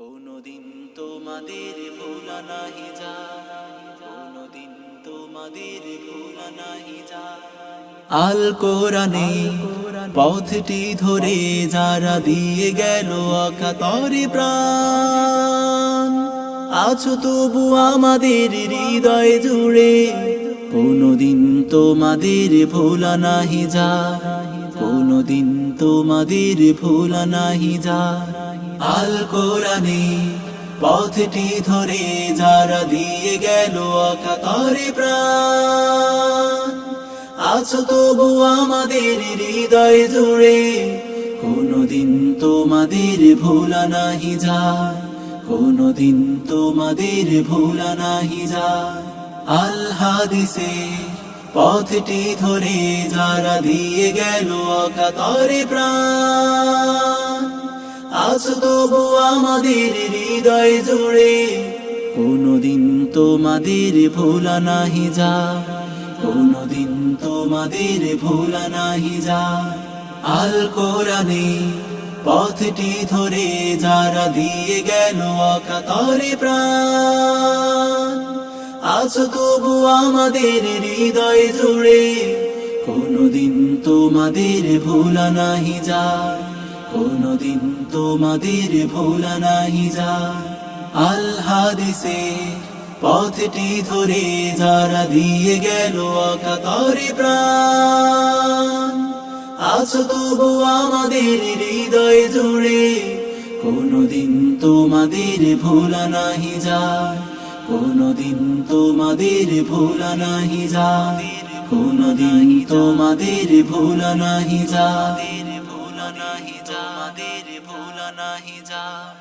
কোনদিন তোমাদের ভোলা নাহি যায়, কোনদিন তোমাদের ভোলা নাহি যায়। আল কোরআনে পথটি ধরে যারা দিয়ে গেল অকাতরে প্রাণ, আছো তবু আমাদের হৃদয় জুড়ে। কোনদিন তোমাদের ভোলা নাহি যায়, কোনদিন তোমাদের ভোলা নাহি যায়। আল কোরআনে পথটি ধরে যারা দিয়ে গেল অকাতরে প্রাণ, আছো তবু আমাদের হৃদয় জুড়ে। কোনদিন তোমাদের ভোলা নাহি যায়, কোনদিন তোমাদের ভোলা নাহি যায়। আল হাদিসে পথটি ধরে যারা দিয়ে গেল অকাতরে প্রাণ, আছো তবু আমাদের হৃদয় জুড়ে। কোনদিন তোমাদের ভোলা নাহি যায়, কোনদিন তোমাদের ভোলা নাহি যায়। আল কোরআনে পথটি ধরে যারা দিয়ে গেল অকাতরে প্রাণ, আছো তবু আমাদের হৃদয় জুড়ে। কোনদিন তোমাদের ভোলা নাহি যায়, কোনদিন তোমাদের ভোলা নাহি যায়। আল হাদিসে পথটি ধরে যারা দিয়ে গেল অকাতরে প্রাণ, আছো তবু আমাদের হৃদয় জুড়ে। কোনদিন তোমাদের ভোলা নাহি যায়, কোনদিন তোমাদের ভোলা নাহি যায়। কোনদিন তোমাদের ভোলা নাহি যায়, ভোলা নাহি যায়, ভোলা নাহি যায়।